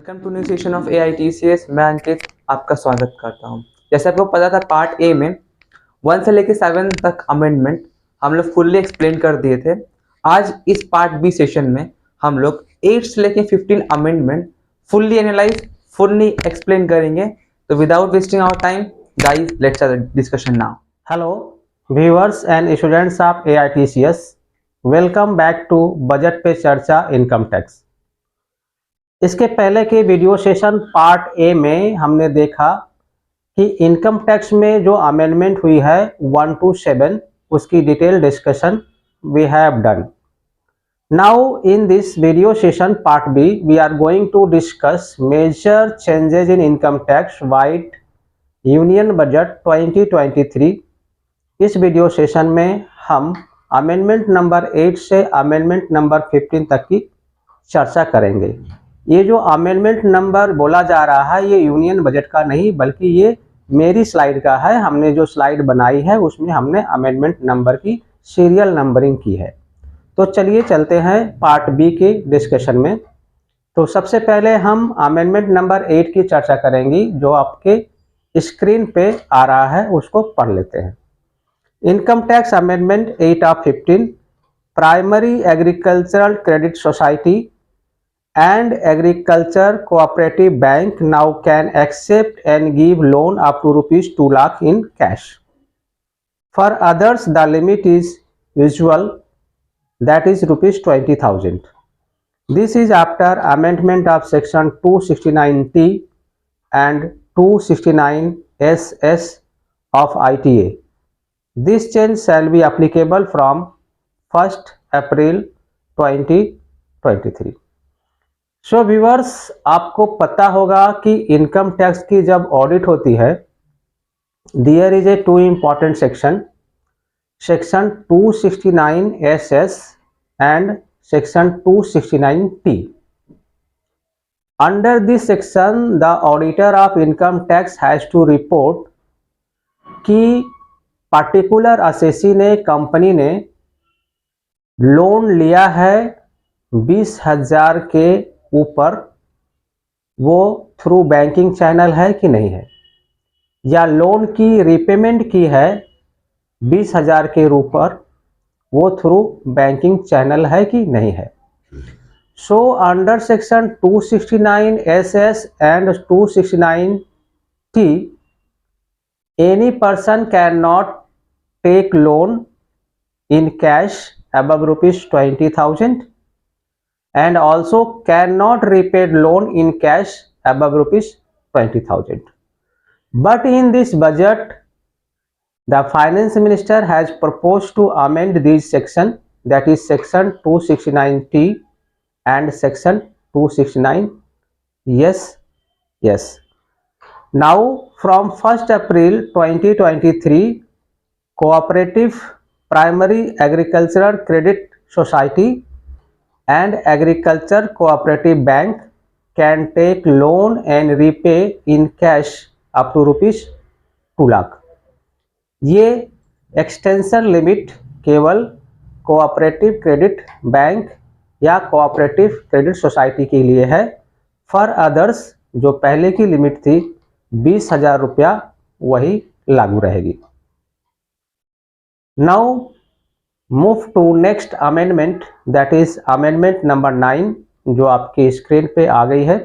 Welcome to new session of AITCS। मैं अंकित आपका स्वागत करता हूं। जैसे आपको पता था, पार्ट ए में 1 से लेकर 7 तक अमेंडमेंट हम लोग फुल्ली एक्सप्लेन कर दिए थे। आज इस पार्ट बी सेशन में हम लोग 8 से लेकर 15 amendment fully analyse, fully explain करेंगे। तो without wasting our time guys, let's start the discussion now. Hello, viewers and students of AITCS. Welcome back to budget पे चर्चा इनकम टैक्स। इसके पहले के वीडियो सेशन पार्ट ए में हमने देखा कि इनकम टैक्स में जो अमेंडमेंट हुई है 1 to 7, उसकी detail discussion we have done. Now in this video session part B we are going to discuss major changes in income tax vide union budget 2023। इस वीडियो सेशन में हम amendment number 8 से amendment number 15 तक की चर्चा करेंगे। ये जो अमेंडमेंट नंबर बोला जा रहा है ये यूनियन बजट का नहीं बल्कि ये मेरी स्लाइड का है। हमने जो स्लाइड बनाई है उसमें हमने अमेंडमेंट नंबर की सीरियल नंबरिंग की है। तो चलिए चलते हैं पार्ट बी के डिस्कशन में। तो सबसे पहले हम अमेंडमेंट नंबर 8 की चर्चा करेंगे, जो आपके स्क्रीन पे आ रहा है, उसको पढ़ लेते हैं। Income tax amendment 8 of 15, primary agricultural credit society and agriculture cooperative bank now can accept and give loan up to rupees 2 lakh in cash. For others the limit is usual, that is rupees 20,000. This is after amendment of section 269T and 269 SS of ITA. This change shall be applicable from 1st April 2023. So viewers, आपको पता होगा कि income tax की जब audit होती है, there is a 2 important section 269 SS and section 269 T। Under this section the auditor of income tax has to report कि particular assessee ने, कंपनी ने लोन लिया है 20,000 के ऊपर, वो थ्रू बैंकिंग चैनल है कि नहीं है, या लोन की रीपेमेंट की है 20,000 के ऊपर, वो थ्रू बैंकिंग चैनल है कि नहीं है। So under section 269 SS and 269 T any person can not take loan in cash above rupees 20,000 and also cannot repay loan in cash above rupees 20,000. But in this budget, the finance minister has proposed to amend this section, that is section 269T and section 269 yes. Now from 1st April 2023, cooperative primary agricultural credit society and agriculture cooperative bank can take loan and repay in cash up to rupees 2 lakh. ये extension limit केवल cooperative credit bank या cooperative credit society के लिए है। For others जो पहले की limit थी 20,000 रुपया, वही लागू रहेगी। Now move to next amendment, that is amendment number 9, जो आपकी स्क्रीन पे आ गई है।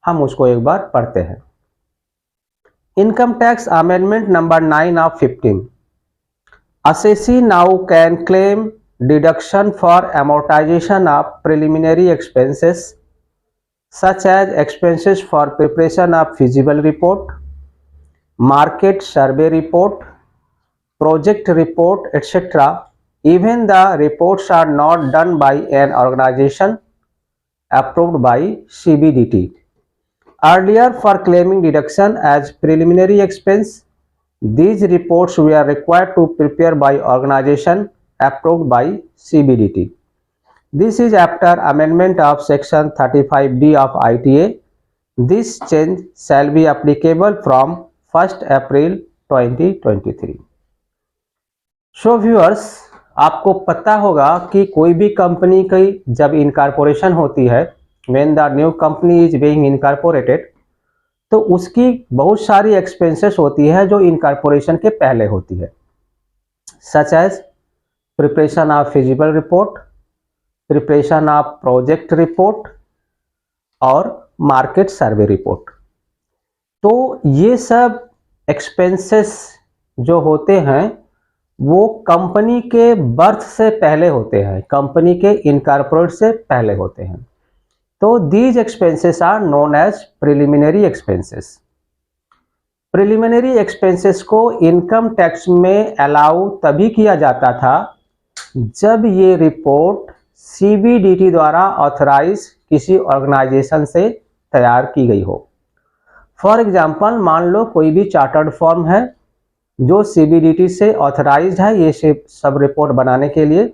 हम उसको एक बार पढ़ते हैं। Income tax amendment number 9 of 15, assessee now can claim deduction for amortization of preliminary expenses such as expenses for preparation of feasible report, market survey report, project report, etc. even the reports are not done by an organization approved by CBDT. Earlier, for claiming deduction as preliminary expense, these reports were required to prepare by organization approved by CBDT. This is after amendment of section 35D of ITA. This change shall be applicable from 1st April 2023. So viewers, आपको पता होगा कि कोई भी company की जब incorporation होती है when the new company is being incorporated, तो उसकी बहुत सारी एक्सपेंसेस होती है जो इनकॉर्पोरेशन के पहले होती है, such as preparation of feasible report, preparation of project report और मार्केट सर्वे रिपोर्ट। तो ये सब एक्सपेंसेस जो होते हैं वो कंपनी के बर्थ से पहले होते हैं, कंपनी के इनकॉर्पोरेट से पहले होते हैं। तो these expenses are known as preliminary expenses. Preliminary expenses को इनकम टैक्स में अलाउ तभी किया जाता था जब ये रिपोर्ट सीबीडीटी द्वारा ऑथराइज किसी ऑर्गेनाइजेशन से तैयार की गई हो। फॉर एग्जाम्पल, मान लो कोई भी चार्टर्ड फर्म है जो सीबीडीटी से ऑथराइज्ड है ये सब रिपोर्ट बनाने के लिए।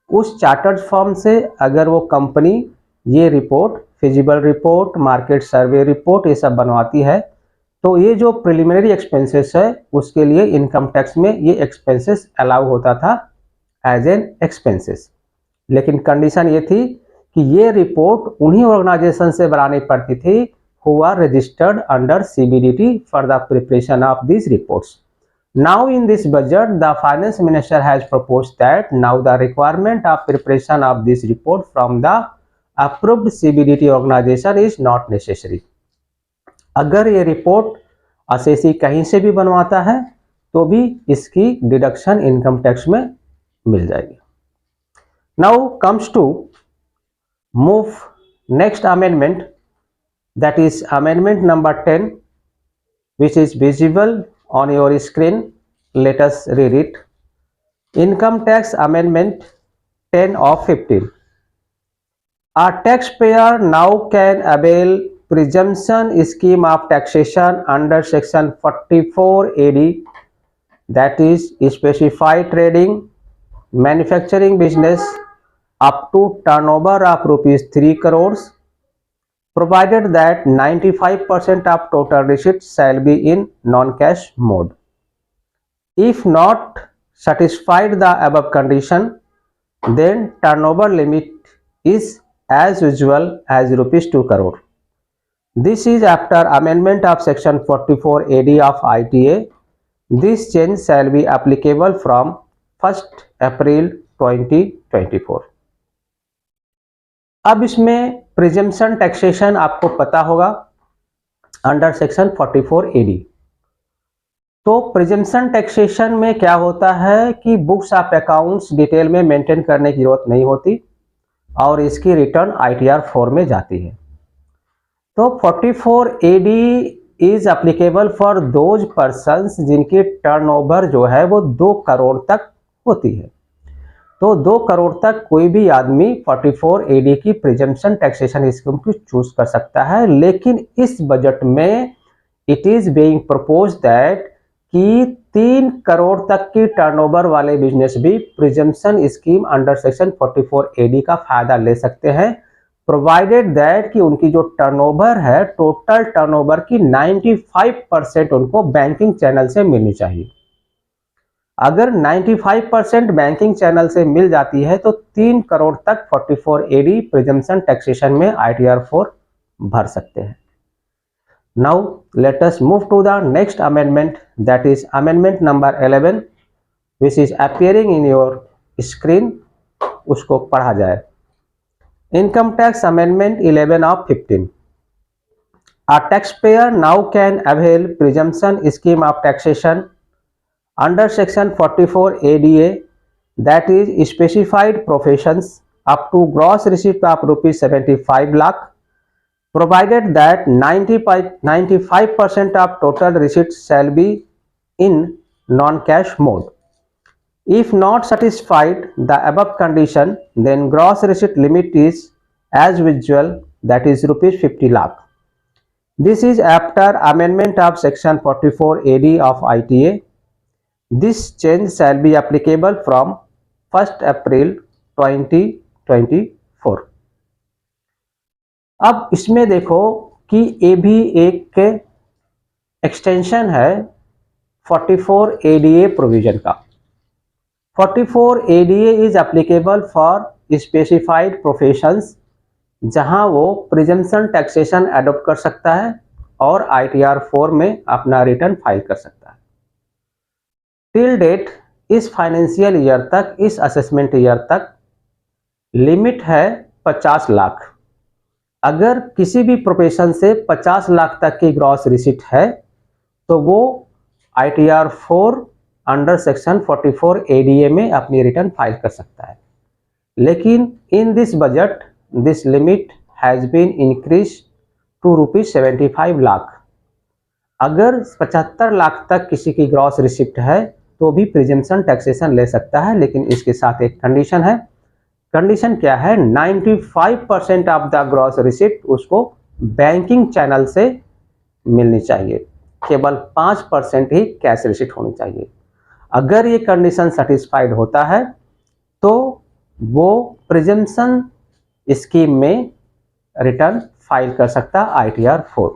उस चार्टर्ड फर्म से अगर वो कंपनी ये report, feasible report, market survey report ये सब बनवाती है, तो ये जो प्रिलिमिनरी एक्सपेंसेस है उसके लिए इनकम टैक्स में ये एक्सपेंसेस अलाउ होता था एज एन एक्सपेंसेस। लेकिन कंडीशन ये थी कि ये रिपोर्ट उन्हीं ऑर्गेनाइजेशन से बनानी पड़ती थी who are registered under CBDT for the preparation of these reports. Now in this budget, the finance minister has proposed that now the requirement of preparation of this report from the approved CBDT organization is not necessary. अगर ये report assessee कहीं से भी बनवाता है तो भी इसकी डिडक्शन इनकम टैक्स में मिल जाएगी। Now comes to move next amendment, that is amendment number 10, which is visible on your screen. Let us read it. Income tax amendment 10 of 15. A taxpayer now can avail presumption scheme of taxation under section 44 AD, that is specified trading manufacturing business up to turnover of rupees 3 crores, provided that 95% of total receipts shall be in non-cash mode. If not satisfied the above condition, then turnover limit is as usual as rupees 2 crore. This is after amendment of section 44 AD of ITA. This change shall be applicable from 1st April 2024. अब इसमें presumption taxation आपको पता होगा under section 44 AD. तो presumption taxation में क्या होता है कि बुक्स ऑफ अकाउंट्स डिटेल में मेंटेन करने की जरूरत नहीं होती और इसकी रिटर्न ITR 4 में जाती है। तो 44 AD is applicable for those persons जिनकी टर्नओवर जो है वो 2 करोड़ तक होती है। तो 2 करोड़ तक कोई भी आदमी 44 एडी की प्रिजम्पशन टैक्सेशन स्कीम को चूज कर सकता है। लेकिन इस बजट में it is being propose that कि 3 करोड़ तक की टर्नओवर वाले बिजनेस भी presumption scheme under section 44 AD का फायदा ले सकते हैं, प्रोवाइडेड दैट कि उनकी जो टर्नओवर है टोटल टर्नओवर की 95% उनको बैंकिंग चैनल से मिलनी चाहिए। अगर 95% बैंकिंग चैनल से मिल जाती है तो 3 करोड़ तक 44 एडी प्रिजम्पशन टैक्सेशन में ITR 4 भर सकते हैं। Now let us move to the next amendment, that is amendment number 11, which is appearing in your screen. उसको पढ़ा जाए। Income tax amendment 11 of 15. A taxpayer now can avail presumption scheme of taxation under section 44 ADA, that is specified professions, up to gross receipt of rupees 75 lakh, provided that 95% of total receipts shall be in non-cash mode. If not satisfied the above condition, then gross receipt limit is as usual, that is rupees 50 lakh. This is after amendment of section 44 AD of ITA. This change shall be applicable from 1st April 2024. अब इसमें देखो कि ये भी एक extension है 44 ADA provision का। 44 ADA is applicable for specified professions जहां वो प्रिजम्पशन टैक्सेशन अडॉप्ट कर सकता है और ITR 4 में अपना रिटर्न फाइल कर सकता है। टिल डेट इस फाइनेंशियल ईयर तक, इस असेसमेंट ईयर तक लिमिट है 50 लाख। अगर किसी भी प्रोफेशन से 50 लाख तक की ग्रॉस रिसीट है तो वो ITR 4 अंडर सेक्शन 44 ADA में अपनी रिटर्न फाइल कर सकता है। लेकिन in this budget this limit has been increase to ₹75 lakh. अगर 75 लाख तक किसी की ग्रॉस रिसिप्ट है तो भी प्रिजम्पशन टैक्सेशन ले सकता है, लेकिन इसके साथ एक कंडीशन है। कंडीशन क्या है? 95% ऑफ द ग्रॉस रिसिप्ट उसको बैंकिंग चैनल से मिलनी चाहिए, केवल 5% ही कैश रिसिप्ट होनी चाहिए। अगर ये कंडीशन सेटिस्फाइड होता है तो वो प्रिजम्पशन स्कीम में रिटर्न फाइल कर सकता है ITR 4।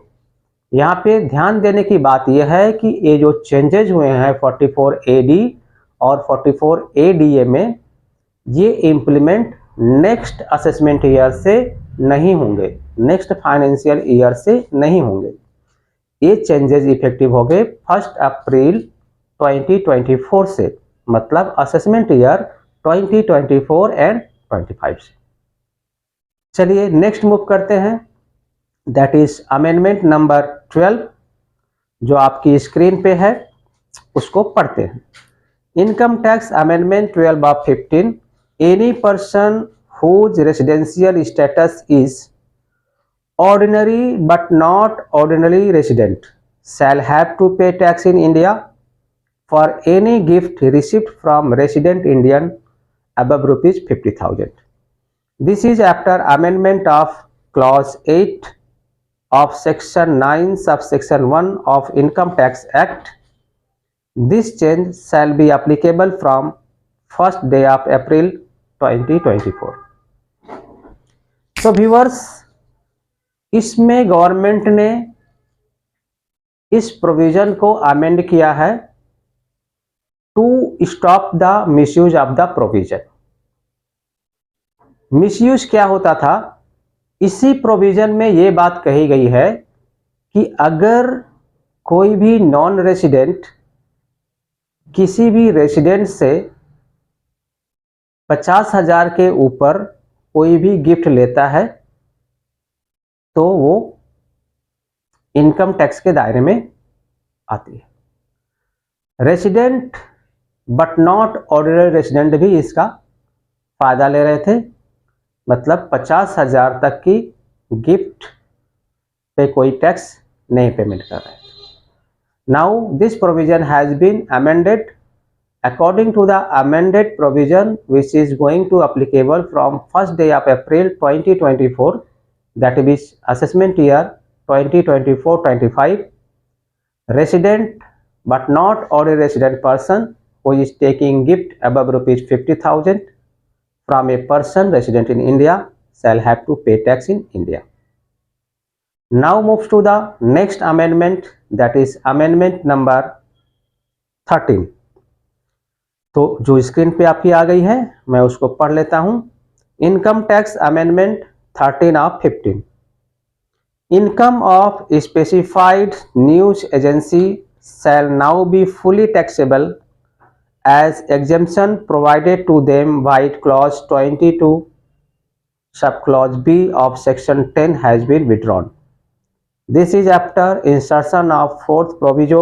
यहाँ पे ध्यान देने की बात यह है कि ये जो चेंजेज हुए हैं 44 AD और 44 ADA में, ये इम्प्लीमेंट नेक्स्ट असेसमेंट ईयर से नहीं होंगे, नेक्स्ट फाइनेंशियल ईयर से नहीं होंगे। ये चेंजेस इफेक्टिव हो गए 1 अप्रैल 2024 से, मतलब असेसमेंट ईयर 2024 एंड 25 से। चलिए नेक्स्ट मूव करते हैं, दैट इज अमेंडमेंट नंबर 12, जो आपकी स्क्रीन पे है, उसको पढ़ते हैं। Income tax amendment 12 of 15, any person whose residential status is ordinary but not ordinarily resident shall have to pay tax in India for any gift received from resident Indian above rupees 50,000. This is after amendment of clause 8 of section 9 subsection 1 of Income Tax Act. This change shall be applicable from first day of April 2024. तो viewers, इसमें government ने इस provision को amend किया है to stop the misuse of the provision. Misuse क्या होता था? इसी प्रोविजन में ये बात कही गई है कि अगर कोई भी नॉन रेसिडेंट किसी भी रेसिडेंट से 50,000 के ऊपर कोई भी गिफ्ट लेता है तो वो इनकम टैक्स के दायरे में आती है। Resident but not ordinary resident भी इसका फायदा ले रहे थे, मतलब 50,000 तक की गिफ्ट पे कोई टैक्स नहीं पेमेंट कर रहे थे। Now this provision has been amended according to the amended provision which is going to applicable from first day of April 2024, that is assessment year 2024-25. Resident but not ordinary resident person who is taking gift above rupees 50,000 from a person resident in India shall have to pay tax in India. Now moves to the next amendment, that is amendment number 13. तो जो screen पे आपकी आ गई है मैं उसको पढ़ लेता हूं। Income tax amendment 13 of 15. Income of specified news agency shall now be fully taxable as exemption provided to them by clause 22 subclause B of section 10 has been withdrawn. This is after insertion of fourth proviso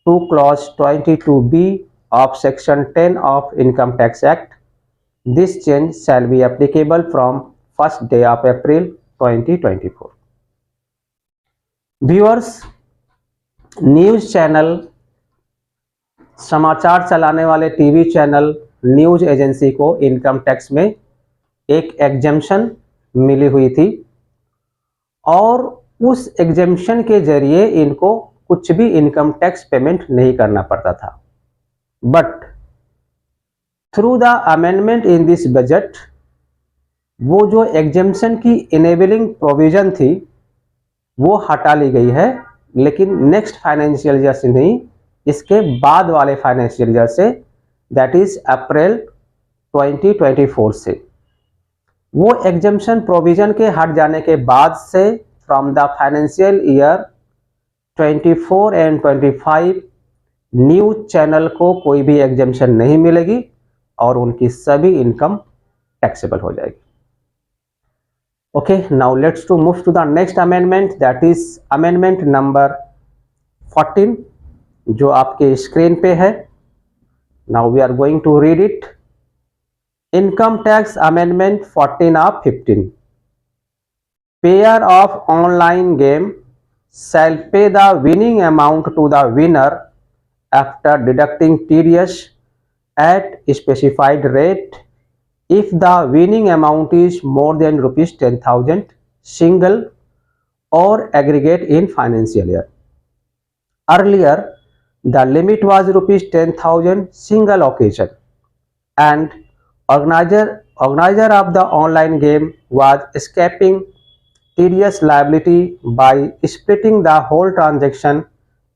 to clause 22B of section 10 of Income Tax Act. This change shall be applicable from first day of April 2024. Viewers, news channel, समाचार चलाने वाले TV channel, news agency को income tax में एक exemption मिली हुई थी और उस एग्जेम्पशन के जरिए इनको कुछ भी इनकम टैक्स पेमेंट नहीं करना पड़ता था। But through the amendment in this budget, वो जो एग्जेम्पशन की इनेबलिंग प्रोविजन थी वो हटा ली गई है, लेकिन नेक्स्ट फाइनेंशियल ईयर से नहीं, इसके बाद वाले फाइनेंशियल ईयर से, दैट इज अप्रैल 2024 से। वो एग्जम्पशन प्रोविजन के हट जाने के बाद से from the financial year 24 and 25 news channel को कोई भी एग्जम्पशन नहीं मिलेगी और उनकी सभी इनकम टैक्सेबल हो जाएगी। Okay, now let's to move to the next amendment, that is amendment number 14 जो आपके स्क्रीन पे है। Now we are going to read it. Income tax amendment 14 of 15। Payer of online game shall pay the winning amount to the winner after deducting TDS at specified rate if the winning amount is more than rupees 10,000 single or aggregate in financial year. Earlier, the limit was rupees 10,000 single occasion, and organizer of the online game was escaping TDS liability by splitting the whole transaction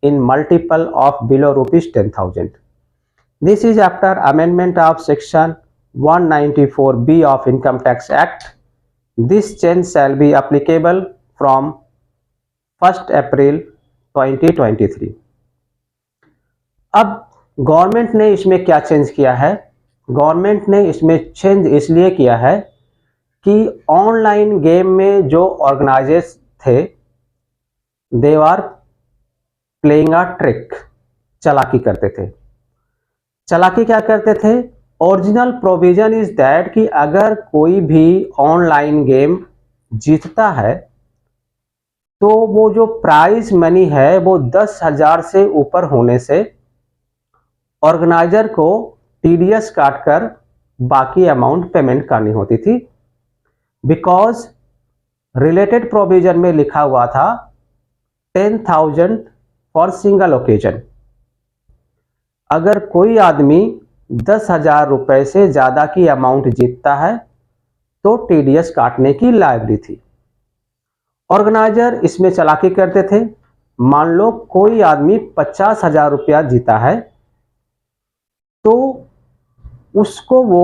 in multiple of below rupees 10,000. This is after amendment of section 194B of Income Tax Act. This change shall be applicable from 1st April 2023. अब government ने इसमें क्या change किया है? Government ने इसमें change इसलिए किया है कि ऑनलाइन गेम में जो ऑर्गेनाइजर्स थे they are playing a trick, चालाकी करते थे। चालाकी क्या करते थे? ओरिजिनल प्रोविजन इज दैट कि अगर कोई भी ऑनलाइन गेम जीतता है तो वो जो प्राइज मनी है वो 10,000 से ऊपर होने से ऑर्गेनाइजर को टीडीएस काटकर बाकी अमाउंट पेमेंट करनी होती थी। बिकॉज रिलेटेड प्रोविजन में लिखा हुआ था 10,000 फॉर सिंगल ओकेजन। अगर कोई आदमी 10,000 रुपए से ज़्यादा की अमाउंट जीतता है तो टीडीएस काटने की लायबिलिटी थी। ऑर्गेनाइजर इसमें चालाकी करते थे। मान लो कोई आदमी 50,000 रुपया जीता है तो उसको वो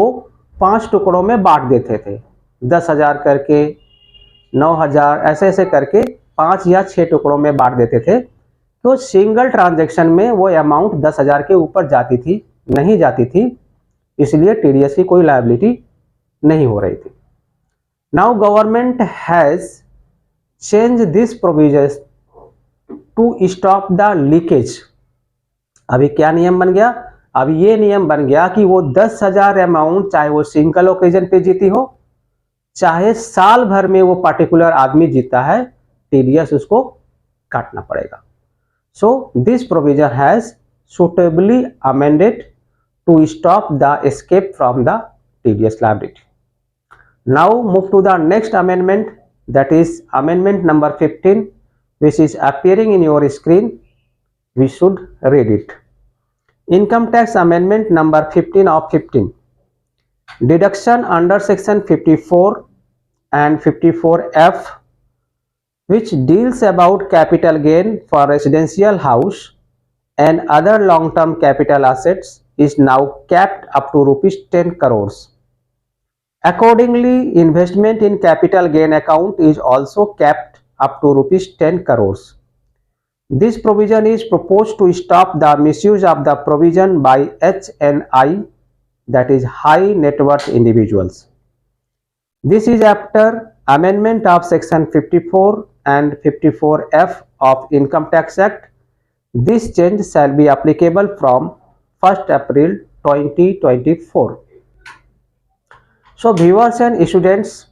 5 टुकड़ों में बांट देते थे, 10,000 करके, 9,000 ऐसे ऐसे करके 5 या 6 टुकड़ों में बांट देते थे। तो सिंगल ट्रांजैक्शन में वो अमाउंट 10,000 के ऊपर जाती थी, नहीं जाती थी, इसलिए टीडीएस की कोई लायबिलिटी नहीं हो रही थी। Now government has change this provision to stop the leakage. अभी क्या नियम बन गया? अभी ये नियम बन गया कि वो 10,000 अमाउंट चाहे वो सिंगल ओकेजन पे जीती हो चाहे साल भर में वो पर्टिकुलर आदमी जीता है, टीडीएस उसको काटना पड़ेगा। So this provision has suitably amended to stop the escape from the TDS liability. Now move to the next amendment, that is amendment number 15, which is appearing in your screen. We should read it. Income tax amendment number 15 of 15. Deduction under section 54 and 54F, which deals about capital gain for residential house and other long-term capital assets, is now capped up to rupees 10 crores. Accordingly, investment in capital gain account is also capped up to rupees 10 crores. This provision is proposed to stop the misuse of the provision by HNI, that is high net worth individuals. This is after amendment of section 54 and 54F of Income Tax Act. This change shall be applicable from 1st April 2024. So viewers and students,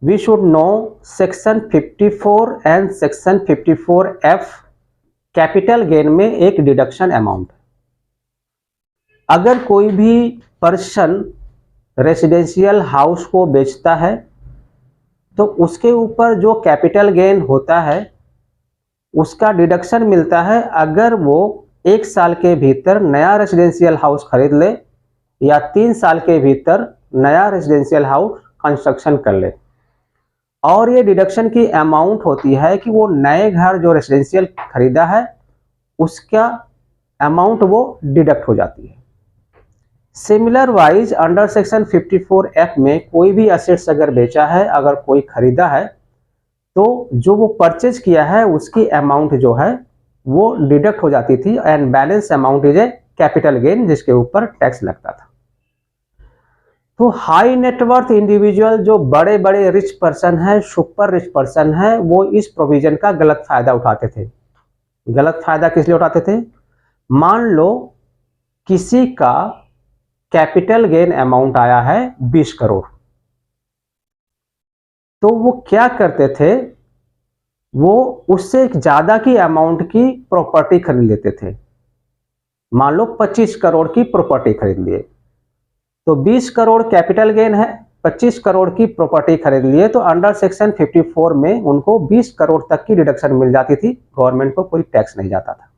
we should know section 54 and section 54F capital gain में एक deduction amount. अगर कोई भी person residential house को बेचता है तो उसके ऊपर जो कैपिटल गेन होता है उसका डिडक्शन मिलता है अगर वो 1 साल के भीतर नया रेसिडेंशियल हाउस खरीद ले या 3 साल के भीतर नया रेसिडेंशियल हाउस कंस्ट्रक्शन कर ले। और ये डिडक्शन की अमाउंट होती है कि वो नए घर जो रेसिडेंशियल खरीदा है उसका अमाउंट वो डिडक्ट हो जाती है। Similar wise under section 54F में कोई भी असेट्स अगर बेचा है, अगर कोई खरीदा है, तो जो वो परचेज किया है उसकी अमाउंट जो है वो डिडक्ट हो जाती थी and balance amount is a capital gain जिसके ऊपर टैक्स लगता था। तो हाई नेटवर्थ इंडिविजुअल जो बड़े बड़े रिच पर्सन है, सुपर रिच पर्सन है, वो इस प्रोविजन का गलत फायदा उठाते थे। गलत फायदा किस लिए उठाते थे? मान लो किसी का कैपिटल गेन अमाउंट आया है 20 करोड़, तो वो क्या करते थे, वो उससे ज्यादा की अमाउंट की प्रॉपर्टी खरीद लेते थे। मान लो 25 करोड़ की प्रॉपर्टी खरीद लिए, तो 20 करोड़ कैपिटल गेन है, 25 करोड़ की प्रॉपर्टी खरीद लिए, तो अंडर सेक्शन 54 में उनको 20 करोड़ तक की डिडक्शन मिल जाती थी, गवर्नमेंट को कोई टैक्स नहीं जाता था।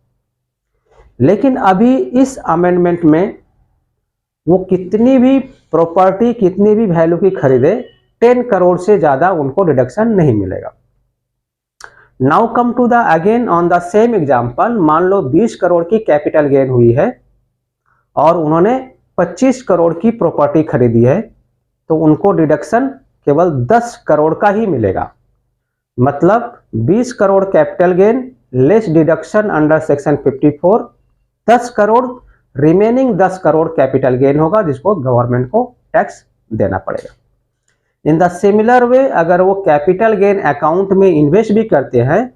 लेकिन अभी इस अमेंडमेंट में वो कितनी भी प्रॉपर्टी, कितनी भी वैल्यू की खरीदे, 10 करोड़ से ज्यादा उनको डिडक्शन नहीं मिलेगा। Now come to the again on the same example, मान लो 20 करोड़ की कैपिटल गेन हुई है और उन्होंने 25 करोड़ की प्रॉपर्टी खरीदी है, तो उनको डिडक्शन केवल 10 करोड़ का ही मिलेगा। मतलब 20 crore capital gain less deduction under section 54, 10 crore, remaining 10 crore capital gain होगा जिसको गवर्नमेंट को टैक्स देना पड़ेगा। इन द सिमिलर वे अगर वो कैपिटल गेन अकाउंट में इन्वेस्ट भी करते हैं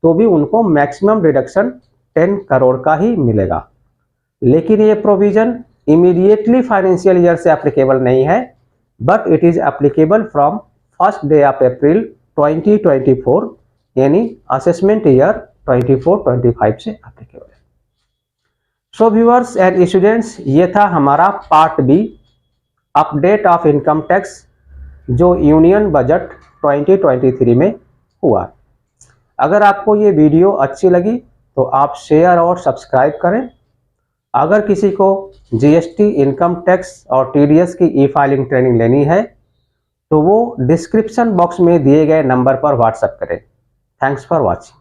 तो भी उनको मैक्सिमम डिडक्शन 10 करोड़ का ही मिलेगा। लेकिन ये प्रोविजन इमीडिएटली फाइनेंशियल ईयर से एप्लीकेबल नहीं है, but it is applicable from 1st day of April 2024, यानी असेसमेंट ईयर 24-25 से एप्लीकेबल है। सो व्यूअर्स एंड स्टूडेंट्स, ये था हमारा part B, update of income tax, जो यूनियन बजट 2023 में हुआ। अगर आपको ये वीडियो अच्छी लगी तो आप शेयर और सब्सक्राइब करें। अगर किसी को जीएसटी, इनकम टैक्स और टीडीएस की ई फाइलिंग ट्रेनिंग लेनी है तो वो डिस्क्रिप्शन बॉक्स में दिए गए नंबर पर व्हाट्सएप करें। Thanks for watching.